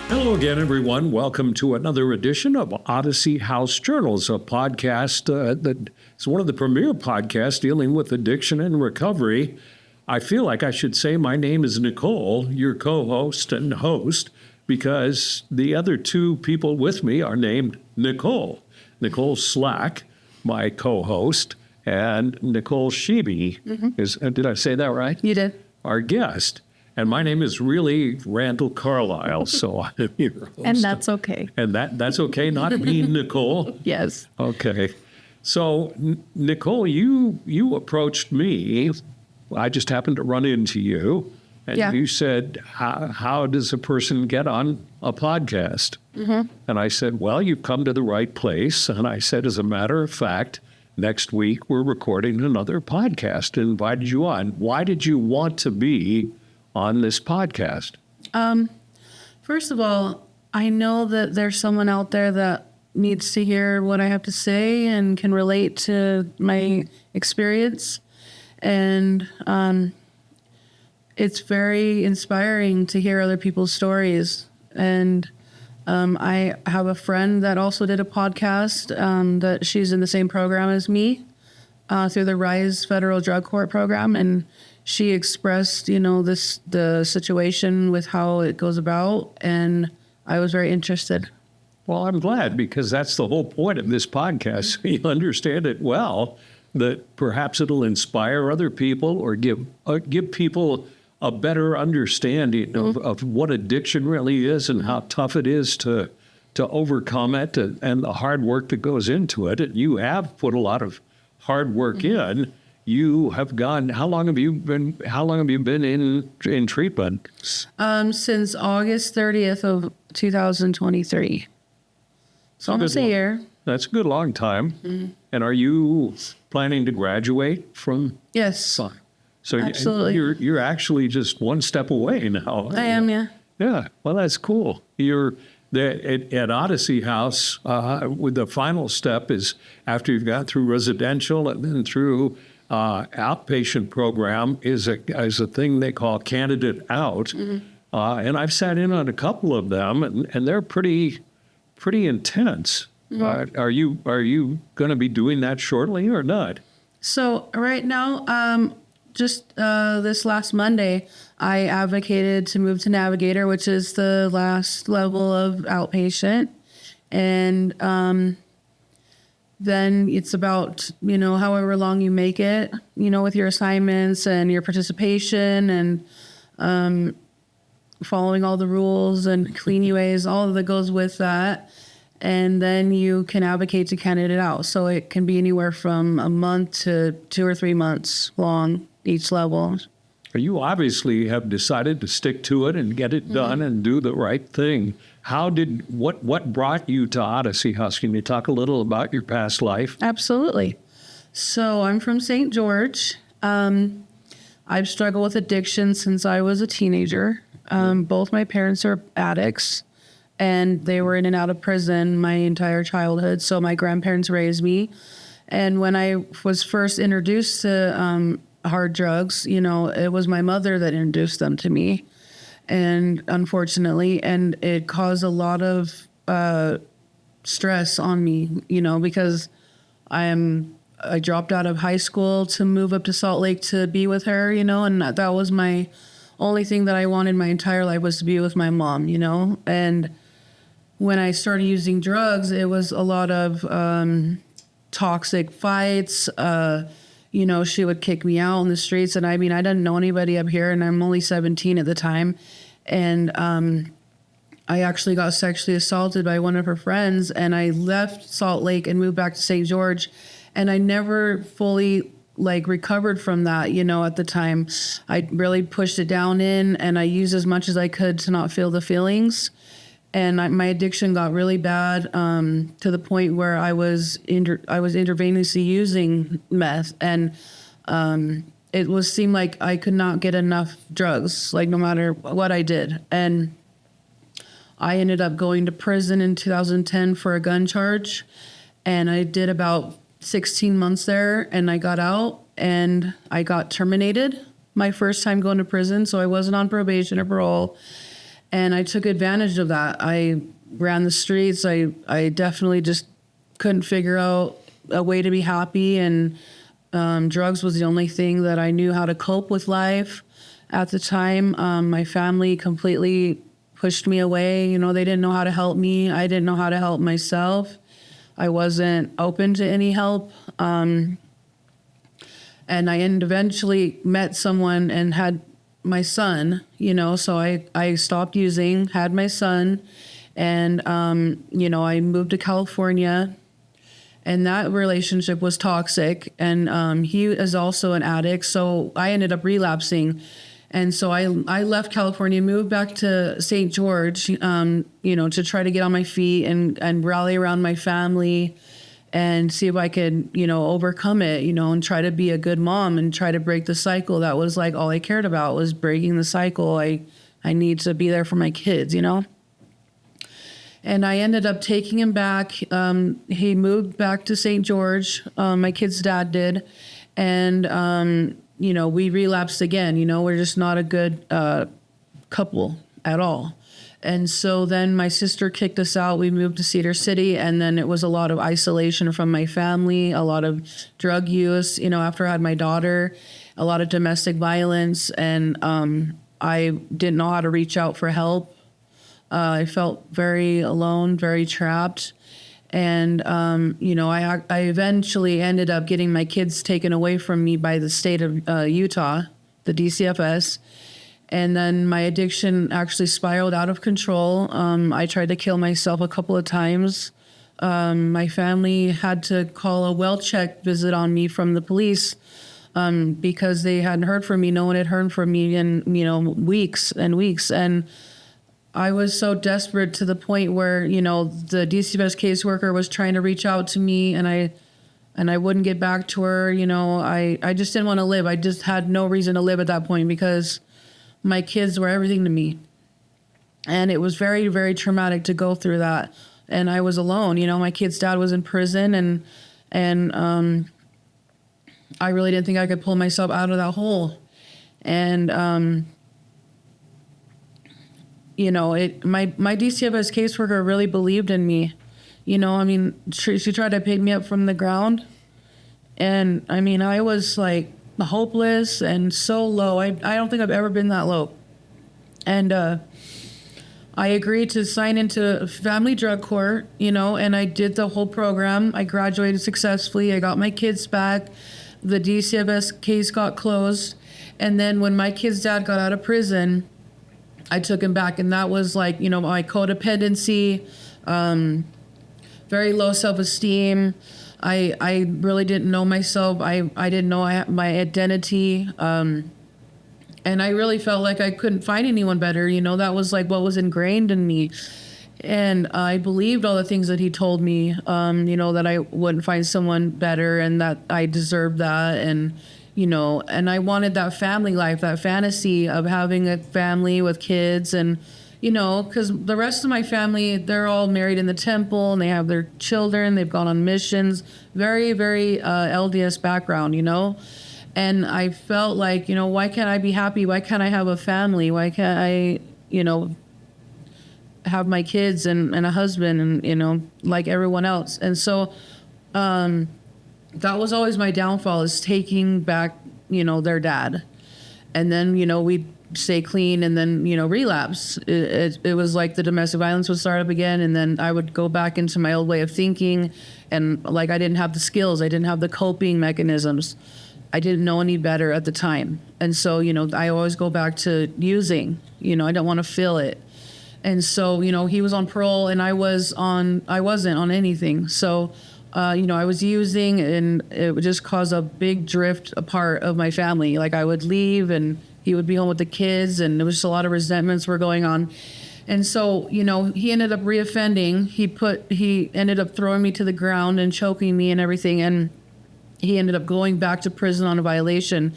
Hello again, everyone. Welcome to another edition of Odyssey House Journals, a podcast that is one of the premier podcasts dealing with addiction and recovery. I feel like I should say my name is Nicole, your co-host and host, because the other two people with me are named Nicole. Nicole Slack, my co-host, and Nicole Sheeby is, did I say that right? You did. Our guest. And my name is really Randall Carlisle, so I'm your host. And that's okay. And that's okay, not being Nicole? Yes. Okay. So, Nicole, you approached me. I just happened to run into you. And you said, how does a person get on a podcast? And I said, well, you've come to the right place. And I said, as a matter of fact, next week we're recording another podcast and invited you on. Why did you want to be on this podcast? First of all, I know that there's someone out there that needs to hear what I have to say and can relate to my experience. And it's very inspiring to hear other people's stories. And I have a friend that also did a podcast that she's in the same program as me through the RISE Federal Drug Court program. And she expressed, the situation with how it goes about, and I was very interested. Well, I'm glad, because that's the whole point of this podcast. So you understand it well, that perhaps it'll inspire other people or give people a better understanding of what addiction really is and how tough it is to overcome it and the hard work that goes into it. And you have put a lot of hard work in. You have gone. How long have you been in treatment? Since August 30th of 2023. So almost a year. That's a good long time. And are you planning to graduate from? Yes. So absolutely. You're actually just one step away now. I am, yeah. Yeah. Well, that's cool. You're at Odyssey House. With the final step is after you've got through residential and then through outpatient program is a thing they call candidate out. And I've sat in on a couple of them, and they're pretty intense. Are you going to be doing that shortly or not? So right now, just this last Monday, I advocated to move to Navigator, which is the last level of outpatient. And then it's about, however long you make it, with your assignments and your participation and following all the rules and clean UAs, all that goes with that. And then you can advocate to candidate out. So it can be anywhere from a month to 2 or 3 months long, each level. You obviously have decided to stick to it and get it done and do the right thing. What brought you to Odyssey House? Can you talk a little about your past life? Absolutely. So I'm from St. George. I've struggled with addiction since I was a teenager. Both my parents are addicts, and they were in and out of prison my entire childhood. So my grandparents raised me. And when I was first introduced to hard drugs, it was my mother that introduced them to me. And unfortunately, and it caused a lot of stress on me, because I dropped out of high school to move up to Salt Lake to be with her, and that was my only thing that I wanted my entire life, was to be with my mom, And when I started using drugs, it was a lot of toxic fights. She would kick me out on the streets. And I didn't know anybody up here, and I'm only 17 at the time. And I actually got sexually assaulted by one of her friends, and I left Salt Lake and moved back to St. George. And I never fully recovered from that, at the time. I really pushed it down and I used as much as I could to not feel the feelings. And my addiction got really bad to the point where I was intravenously using meth, and it seemed like I could not get enough drugs, no matter what I did. And I ended up going to prison in 2010 for a gun charge, and I did about 16 months there, and I got out and I got terminated my first time going to prison, so I wasn't on probation or parole. And I took advantage of that. I ran the streets. I definitely just couldn't figure out a way to be happy, and drugs was the only thing that I knew how to cope with life at the time. My family completely pushed me away. You know, they didn't know how to help me. I didn't know how to help myself. I wasn't open to any help. And I eventually met someone and had my son, you know, so I stopped using, had my son, and, you know, I moved to California, and that relationship was toxic. And he is also an addict, so I ended up relapsing. And so I left California, moved back to St. George, you know, to try to get on my feet and rally around my family and see if I could, you know, overcome it, you know, and try to be a good mom and try to break the cycle. That was like all I cared about, was breaking the cycle. I need to be there for my kids, you know. And I ended up taking him back. He moved back to St. George. My kid's dad did. And, you know, we relapsed again. You know, we're just not a good couple at all. And so then my sister kicked us out. We moved to Cedar City, and then it was a lot of isolation from my family, a lot of drug use, you know, after I had my daughter, a lot of domestic violence, and I didn't know how to reach out for help. I felt very alone, very trapped. And, you know, I eventually ended up getting my kids taken away from me by the state of Utah, the DCFS. And then my addiction actually spiraled out of control. I tried to kill myself a couple of times. My family had to call a well check visit on me from the police because they hadn't heard from me. No one had heard from me in, you know, weeks and weeks. And I was so desperate to the point where, you know, the DCFS caseworker was trying to reach out to me, and I wouldn't get back to her. You know, I just didn't want to live. I just had no reason to live at that point because my kids were everything to me. And it was very, very traumatic to go through that. And I was alone. You know, my kid's dad was in prison, and I really didn't think I could pull myself out of that hole. And, you know, my DCFS caseworker really believed in me. You know, I mean, she tried to pick me up from the ground. And, I mean, I was, like, hopeless and so low. I don't think I've ever been that low. And I agreed to sign into family drug court, you know, and I did the whole program. I graduated successfully. I got my kids back. The DCFS case got closed. And then when my kid's dad got out of prison, I took him back. And that was like, you know, my codependency, very low self-esteem. I really didn't know myself. I didn't know my identity. And I really felt like I couldn't find anyone better. You know, that was like what was ingrained in me. And I believed all the things that he told me, you know, that I wouldn't find someone better and that I deserved that. And, you know, and I wanted that family life, that fantasy of having a family with kids. And, you know, because the rest of my family, they're all married in the temple and they have their children. They've gone on missions. Very, very LDS background, you know. And I felt like, you know, why can't I be happy? Why can't I have a family? Why can't I, you know, have my kids and a husband and, you know, like everyone else? And so that was always my downfall, is taking back, you know, their dad. And then, you know, we'd stay clean and then, you know, relapse. It was like the domestic violence would start up again, and then I would go back into my old way of thinking, and like I didn't have the skills, I didn't have the coping mechanisms, I didn't know any better at the time. And so, you know, I always go back to using, you know, I don't want to feel it. And so, you know, he was on parole and I wasn't on anything. So, you know, I was using, and it would just cause a big drift apart of my family. Like I would leave and he would be home with the kids, and there was just a lot of resentments were going on. And so, you know, he ended up reoffending. He ended up throwing me to the ground and choking me and everything. And he ended up going back to prison on a violation.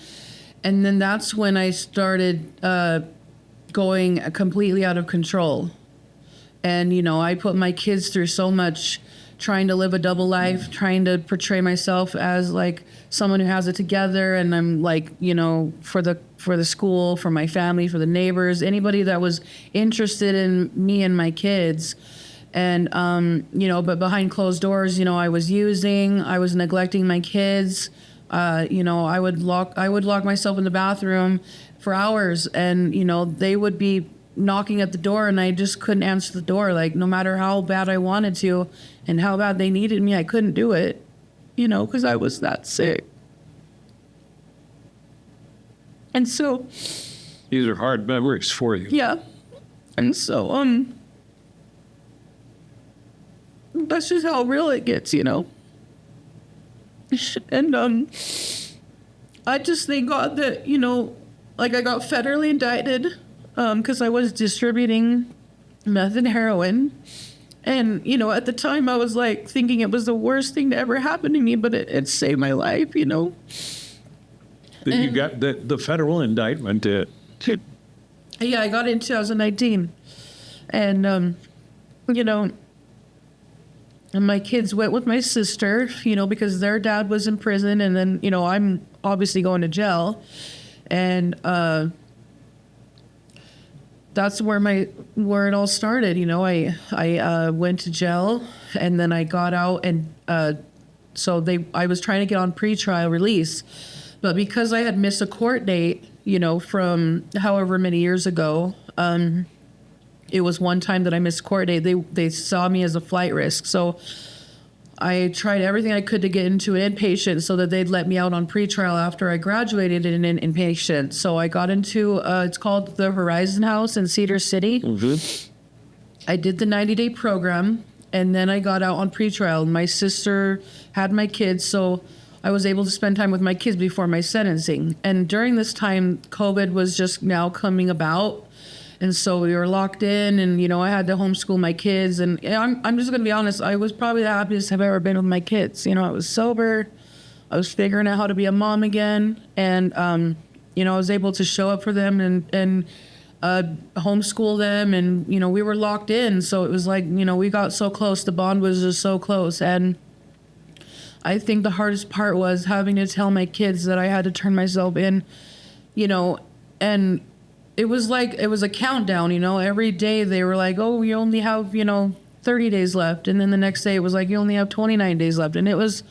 And then that's when I started going completely out of control. And, you know, I put my kids through so much trying to live a double life, trying to portray myself as like someone who has it together. And I'm like, you know, for the school, for my family, for the neighbors, anybody that was interested in me and my kids. And, you know, but behind closed doors, you know, I was neglecting my kids. You know, I would lock myself in the bathroom for hours, and, you know, they would be knocking at the door and I just couldn't answer the door. Like, no matter how bad I wanted to and how bad they needed me, I couldn't do it, you know, because I was that sick. And so These are hard memories for you. yeah. And so, that's just how real it gets, you know? And, I just thank God that, you know, like I got federally indicted, because I was distributing meth and heroin. And, you know, at the time I was like thinking it was the worst thing to ever happen to me, but it saved my life, you know? You got the federal indictment. Yeah, I got it in 2019. And, you know, and my kids went with my sister, you know, because their dad was in prison. And then, you know, I'm obviously going to jail. And that's where it all started. You know, I went to jail, and then I got out, and I was trying to get on pretrial release. But because I had missed a court date, you know, from however many years ago, it was one time that I missed court date. They saw me as a flight risk. So I tried everything I could to get into an inpatient so that they'd let me out on pretrial after I graduated in an inpatient. So I got into, it's called the Horizon House in Cedar City. Mm-hmm. I did the 90-day program, and then I got out on pretrial. My sister had my kids, so I was able to spend time with my kids before my sentencing. And during this time, COVID was just now coming about. And so we were locked in, and, you know, I had to homeschool my kids. And I'm just going to be honest, I was probably the happiest I've ever been with my kids. You know, I was sober. I was figuring out how to be a mom again. And, you know, I was able to show up for them and homeschool them. And, you know, we were locked in. So it was like, you know, we got so close. The bond was just so close. And I think the hardest part was having to tell my kids that I had to turn myself in, you know, and it was a countdown, you know. Every day they were like, oh, you only have, you know, 30 days left. And then the next day it was like, you only have 29 days left. And it was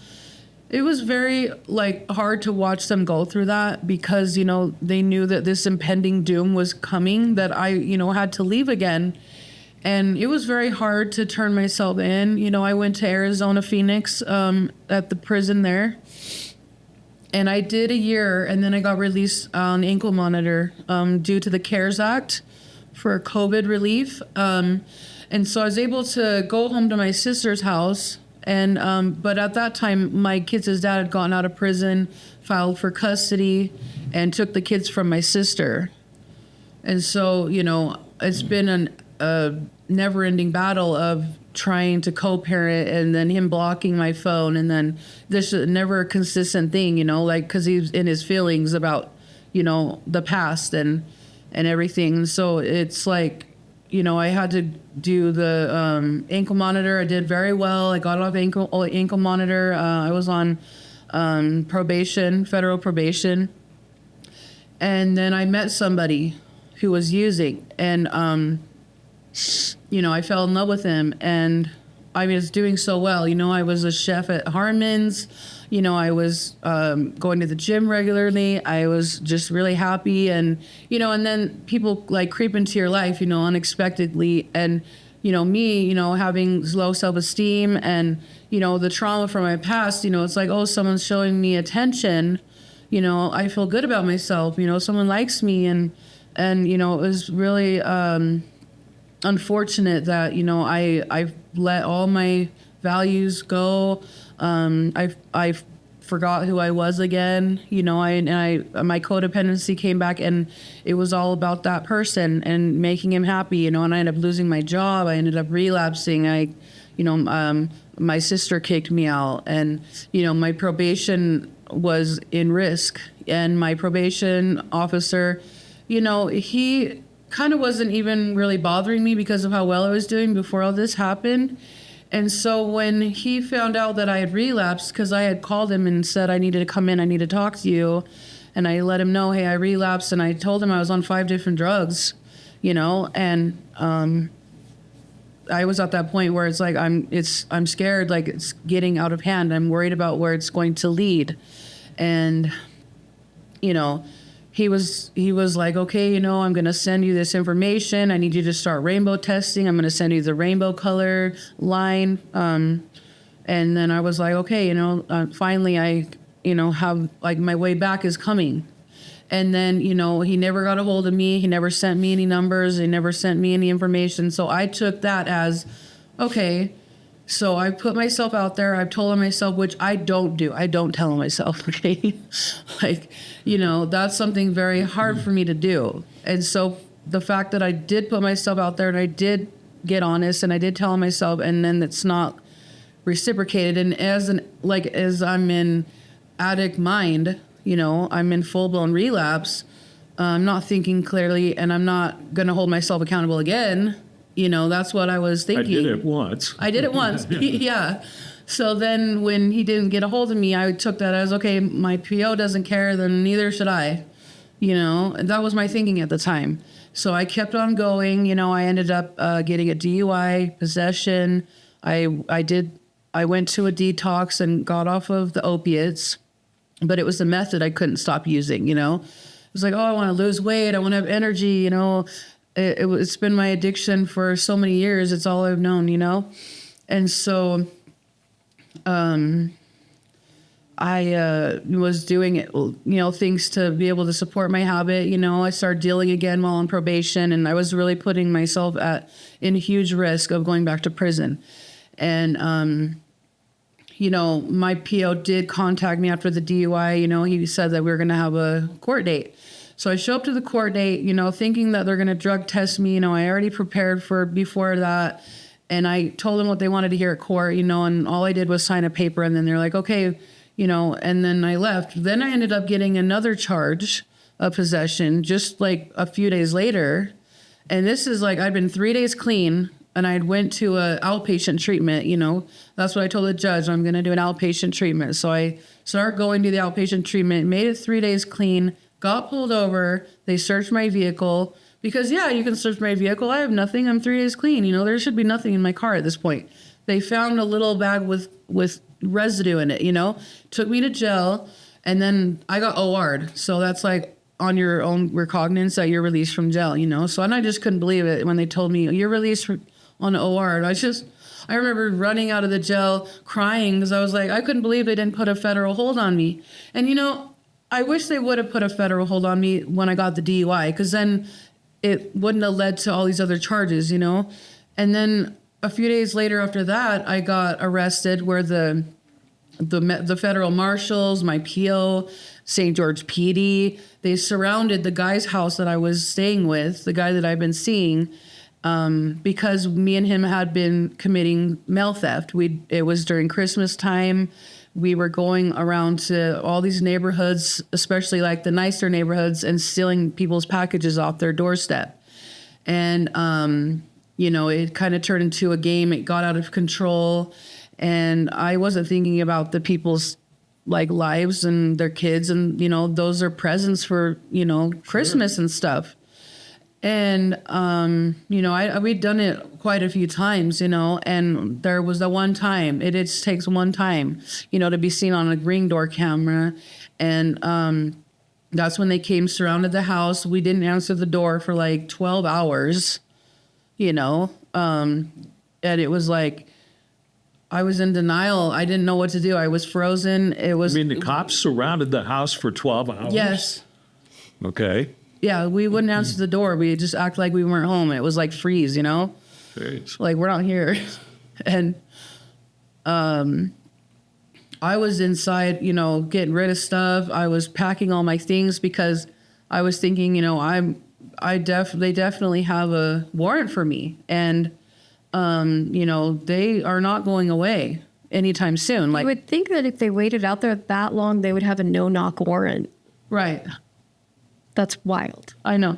very, like, hard to watch them go through that, because, you know, they knew that this impending doom was coming, that I, you know, had to leave again. And it was very hard to turn myself in. You know, I went to Arizona, Phoenix, at the prison there. And I did a year, and then I got released on ankle monitor due to the CARES Act for COVID relief. And so I was able to go home to my sister's house. And but at that time, my kids' dad had gotten out of prison, filed for custody, and took the kids from my sister. And so, you know, it's been a never-ending battle of trying to co-parent, and then him blocking my phone, and then this is never a consistent thing, you know, like, because he's in his feelings about, you know, the past and everything. So it's like, you know, I had to do the ankle monitor. I did very well. I got off ankle monitor. I was on probation, federal probation, and then I met somebody who was using, and you know, I fell in love with him, and I was doing so well. You know, I was a chef at Harmon's. You know, I was going to the gym regularly. I was just really happy. And, you know, and then people like creep into your life, you know, unexpectedly. And, you know, me, you know, having low self-esteem and, you know, the trauma from my past, you know, it's like, oh, someone's showing me attention. You know, I feel good about myself. You know, someone likes me. And you know, it was really unfortunate that, you know, I let all my values go. I forgot who I was again. You know, my codependency came back, and it was all about that person and making him happy. You know, and I ended up losing my job. I ended up relapsing. My sister kicked me out, and, you know, my probation was in risk, and my probation officer, you know, he kind of wasn't even really bothering me because of how well I was doing before all this happened. And so when he found out that I had relapsed, because I had called him and said, I needed to come in, I need to talk to you. And I let him know, hey, I relapsed. And I told him I was on 5 different drugs, and I was at that point where it's like, I'm scared, like it's getting out of hand. I'm worried about where it's going to lead. And, he was like, okay, I'm going to send you this information. I need you to start rainbow testing. I'm going to send you the rainbow color line. And then I was like, okay, finally I, have like my way back is coming. And then, he never got a hold of me. He never sent me any numbers. He never sent me any information. So I took that as, okay, so I put myself out there. I've told myself, which I don't do. I don't tell myself, okay? Like, that's something very hard for me to do. And so the fact that I did put myself out there and I did get honest and I did tell myself, and then it's not reciprocated. And as I'm in addict mind, I'm in full-blown relapse. I'm not thinking clearly, and I'm not going to hold myself accountable again. That's what I was thinking. I did it once. Yeah. So then when he didn't get a hold of me, I took that as, okay, my PO doesn't care, then neither should I. And that was my thinking at the time. So I kept on going. I ended up getting a DUI, possession. I went to a detox and got off of the opiates. But it was the method I couldn't stop using, It was like, oh, I want to lose weight. I want to have energy, It's been my addiction for so many years. It's all I've known, And so I was doing it, things to be able to support my habit. I started dealing again while on probation, and I was really putting myself in huge risk of going back to prison. And my PO did contact me after the DUI. He said that we were going to have a court date. So I show up to the court date, thinking that they're going to drug test me. I already prepared for before that. And I told them what they wanted to hear at court, and all I did was sign a paper. And then they're like, okay, and then I left. Then I ended up getting another charge of possession just like a few days later. And this is like, I'd been 3 days clean. And I went to a outpatient treatment, That's what I told the judge. I'm going to do an outpatient treatment. So I started going to the outpatient treatment, made it 3 days clean, got pulled over. They searched my vehicle because, yeah, you can search my vehicle. I have nothing. I'm 3 days clean. There should be nothing in my car at this point. They found a little bag with residue in it, Took me to jail. And then I got OR'd. So that's like on your own recognizance that you're released from jail, So and I just couldn't believe it when they told me you're released on OR. I remember running out of the jail crying because I was like, I couldn't believe they didn't put a federal hold on me. And, I wish they would have put a federal hold on me when I got the DUI, because then it wouldn't have led to all these other charges, And then a few days later after that, I got arrested where the federal marshals, my PO, St. George PD, they surrounded the guy's house that I was staying with, the guy that I've been seeing, because me and him had been committing mail theft. It was during Christmas time. We were going around to all these neighborhoods, especially like the nicer neighborhoods, and stealing people's packages off their doorstep. And, it kind of turned into a game. It got out of control. And I wasn't thinking about the people's like lives and their kids. And, those are presents for, Christmas and stuff. And, we'd done it quite a few times, and there was the one time, it just takes one time, to be seen on a Ring door camera. And that's when they came, surrounded the house. We didn't answer the door for like 12 hours, and it was like, I was in denial. I didn't know what to do. I was frozen. The cops surrounded the house for 12 hours? Yes. Okay. Yeah, we wouldn't answer the door. We just act like we weren't home. It was like freeze, Great. Like we're not here. And I was inside, getting rid of stuff. I was packing all my things because I was thinking, they definitely have a warrant for me, and they are not going away anytime soon. I would think that if they waited out there that long, they would have a no-knock warrant. Right. That's wild. I know.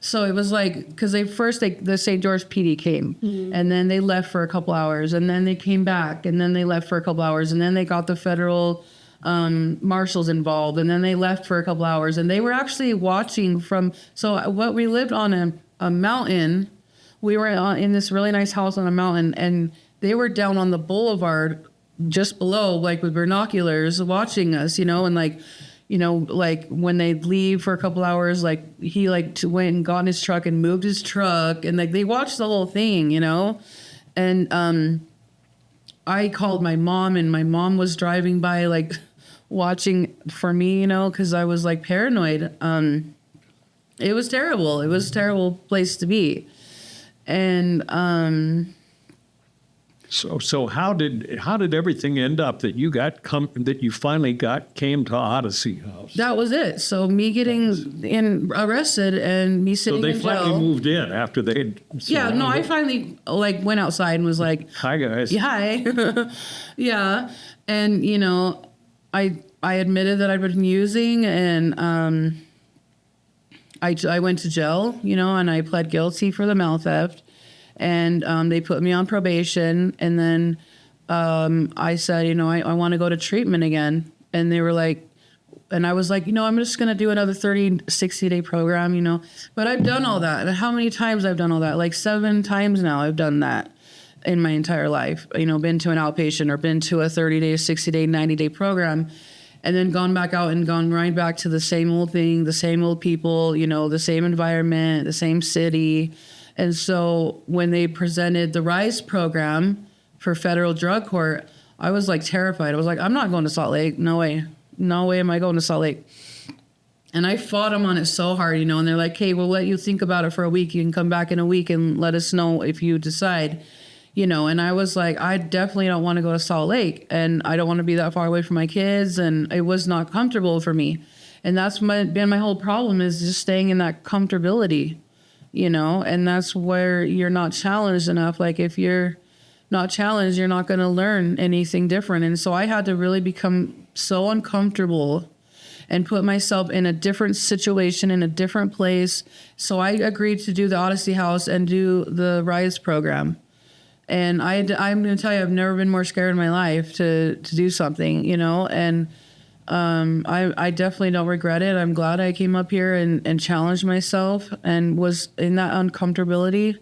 So it was like, because the St. George PD came, and then they left for a couple hours, and then they came back, and then they left for a couple hours, and then they got the federal marshals involved, and then they left for a couple hours, and they were actually watching from. So what we lived on a mountain. We were in this really nice house on a mountain, and they were down on the boulevard just below, like with binoculars, watching us, and like. Like when they leave for a couple hours, like he went and got in his truck and moved his truck, and like they watched the whole thing, And I called my mom, and my mom was driving by, like watching for me, because I was like paranoid. It was terrible. It was a terrible place to be, and So how did everything end up that you finally came to Odyssey House? that was it. So me getting arrested and me So sitting they in finally jail. moved in after they. Yeah, no, I finally went outside and was like, Hi guys. yeah, hi. Yeah. And, I admitted that I'd been using, and I went to jail, and I pled guilty for the mail theft, and they put me on probation, and then I said, I want to go to treatment again. And they were like, and I was like, I'm just going to do another 60-day program, but I've done all that. And how many times I've done all that? Like 7 times now I've done that in my entire life, been to an outpatient or been to a 30-day, 60-day, 90-day program, and then gone back out and gone right back to the same old thing, the same old people, the same environment, the same city. And so when they presented the RISE program for federal drug court, I was like terrified. I was like, I'm not going to Salt Lake. No way. No way am I going to Salt Lake. And I fought them on it so hard, and they're like, hey, we'll let you think about it for a week. You can come back in a week and let us know if you decide. And I was like, I definitely don't want to go to Salt Lake, and I don't want to be that far away from my kids, and it was not comfortable for me. And that's been my whole problem, is just staying in that comfortability, and that's where you're not challenged enough. Like if you're not challenged, you're not going to learn anything different. And so I had to really become so uncomfortable and put myself in a different situation, in a different place. So I agreed to do the Odyssey House and do the RISE program. And I'm going to tell you, I've never been more scared in my life to do something, and I definitely don't regret it. I'm glad I came up here and challenged myself and was in that uncomfortability.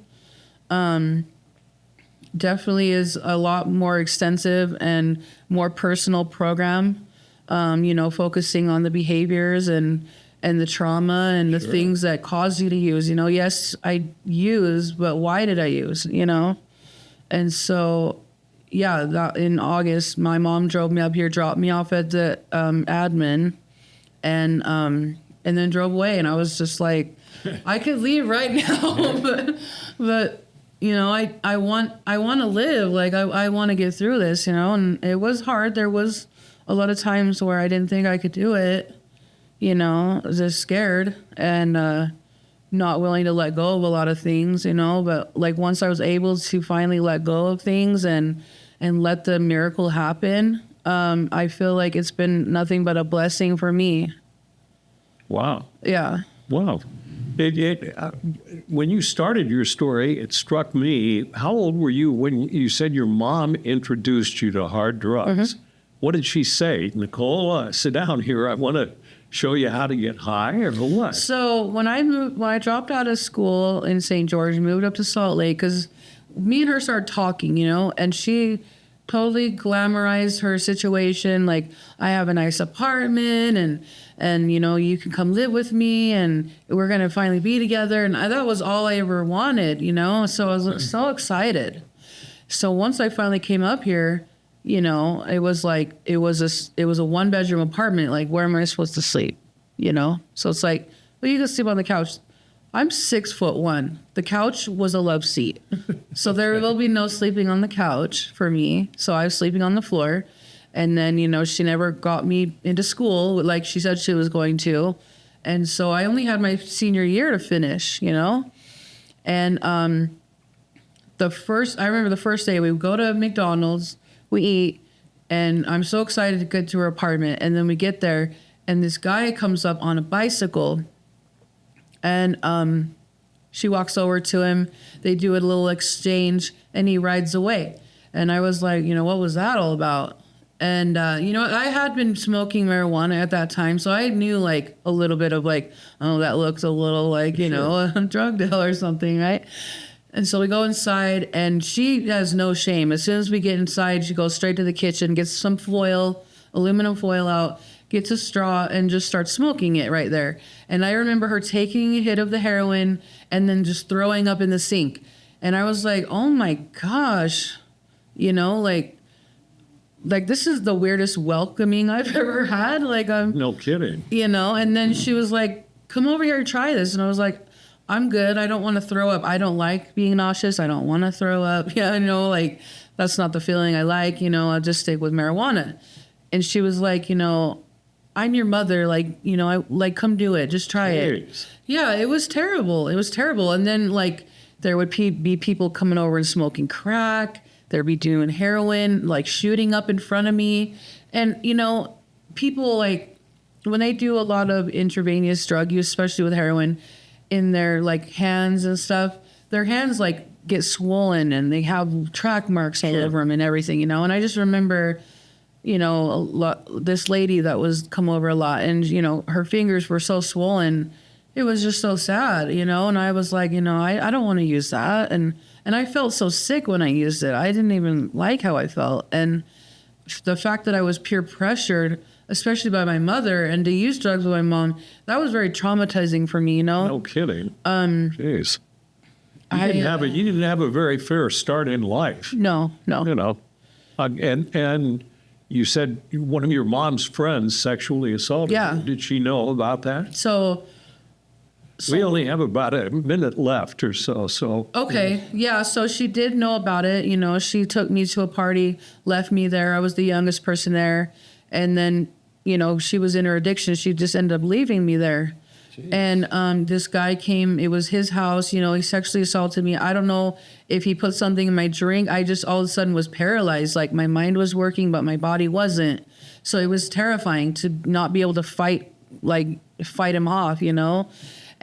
Definitely is a lot more extensive and more personal program, focusing on the behaviors and the trauma and the things that cause you to use. Yes, I use, but why did I use, And so, yeah, that in August, my mom drove me up here, dropped me off at the admin, and then drove away. And I was just like, I could leave right now, but I want to live. Like I want to get through this, And it was hard. There was a lot of times where I didn't think I could do it, I was just scared and not willing to let go of a lot of things, But like once I was able to finally let go of things and let the miracle happen, I feel like it's been nothing but a blessing for me. Wow. Yeah. Wow. When you started your story, it struck me. How old were you when you said your mom introduced you to hard drugs? Mm-hmm. What did she say? Nicole, sit down here. I want to show you how to get high, or what? So when I dropped out of school in St. George, moved up to Salt Lake, because me and her started talking, and she totally glamorized her situation. Like, I have a nice apartment, and you can come live with me, and we're gonna finally be together. And that was all I ever wanted, So I was so excited. So once I finally came up here, it was like it was a 1-bedroom apartment. Like, where am I supposed to sleep? So it's like, well, you can sleep on the couch. I'm 6'1". The couch was a love seat. So there will be no sleeping on the couch for me. So I was sleeping on the floor. And then, she never got me into school like she said she was going to. And so I only had my senior year to finish, And I remember the first day we would go to McDonald's, we eat, and I'm so excited to get to her apartment. And then we get there, and this guy comes up on a bicycle. And She walks over to him. They do a little exchange, and he rides away. And I was like, what was that all about? And, I had been smoking marijuana at that time, so I knew, like, a little bit of, like, oh, that looks a little like, a drug deal or something, right? And so we go inside, and she has no shame. As soon as we get inside, she goes straight to the kitchen, gets some foil, aluminum foil out, gets a straw, and just starts smoking it right there. And I remember her taking a hit of the heroin and then just throwing up in the sink. And I was like, oh, my gosh, like this is the weirdest welcoming I've ever had. Like, No kidding. and then she was like, come over here and try this. And I was like, I'm good. I don't want to throw up. I don't like being nauseous. I don't want to throw up. Yeah, like that's not the feeling I like. I'll just stick with marijuana. And she was like, I'm your mother. Like, I like, come do it. Just try it. Jeez. Yeah, it was terrible. It was terrible. And then like there would be people coming over and smoking crack. There'd be doing heroin, like shooting up in front of me. And, people like when they do a lot of intravenous drug use, especially with heroin, in their like hands and stuff, their hands like get swollen and they have track marks all over them and everything, And I just remember, this lady that was come over a lot and, her fingers were so swollen. It was just so sad, and I was like, I don't want to use that. And I felt so sick when I used it. I didn't even like how I felt. And the fact that I was peer pressured, especially by my mother, and to use drugs with my mom, that was very traumatizing for me, No kidding. Jeez. You didn't have a very fair start in life. No. And you said one of your mom's friends sexually assaulted you. Did she know about that? So we only have about a minute left or so. Okay. Yeah. So she did know about it. She took me to a party, left me there. I was the youngest person there. And then, she was in her addiction. She just ended up leaving me there. Jeez. And this guy came. It was his house. He sexually assaulted me. I don't know if he put something in my drink. I just all of a sudden was paralyzed. Like my mind was working, but my body wasn't. So it was terrifying to not be able to fight him off,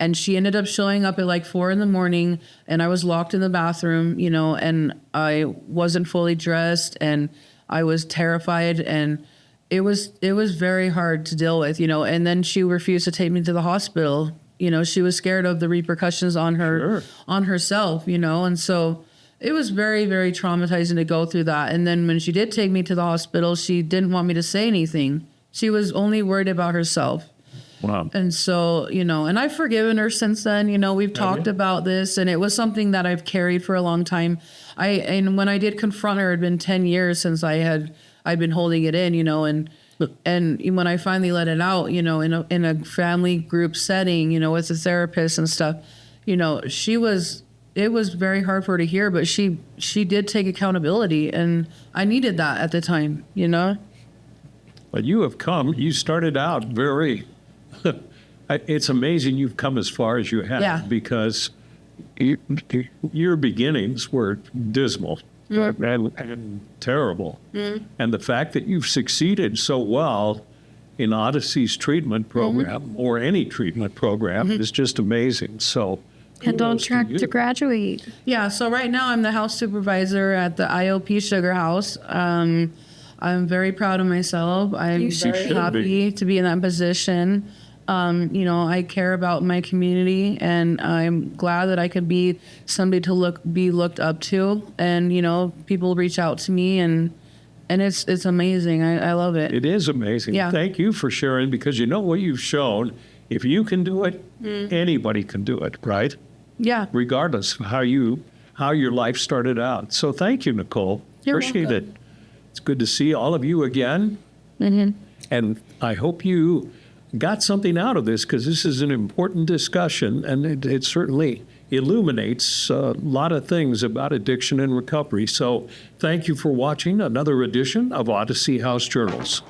And she ended up showing up at like 4 a.m, and I was locked in the bathroom, and I wasn't fully dressed and I was terrified, and it was very hard to deal with, and then she refused to take me to the hospital. She was scared of the repercussions on herself, and so it was very, very traumatizing to go through that. And then when she did take me to the hospital, she didn't want me to say anything. She was only worried about herself. Wow. And so, and I've forgiven her since then. We've talked about this, and it was something that I've carried for a long time. And when I did confront her, it had been 10 years since I'd been holding it in, and when I finally let it out, in a family group setting, with a therapist and stuff, it was very hard for her to hear, but she did take accountability, and I needed that at the time, But you started out very... It's amazing you've come as far as you have, because your beginnings were dismal and terrible. And the fact that you've succeeded so well in Odyssey's treatment program or any treatment program is just amazing. So, and on track to graduate. Yeah, so right now I'm the house supervisor at the IOP Sugar House. I'm very proud of myself. I'm very happy to be in that position. I care about my community, and I'm glad that I could be somebody to be looked up to. And, people reach out to me, and it's amazing. I love it. It is amazing. Yeah. Thank you for sharing, because what you've shown, if you can do it, anybody can do it, right? Yeah. Regardless of how your life started out. So thank you, Nicole. You're Appreciate welcome. it. It's good to see all of you again. And I hope you got something out of this, because this is an important discussion, and it certainly illuminates a lot of things about addiction and recovery. So thank you for watching another edition of Odyssey House Journals.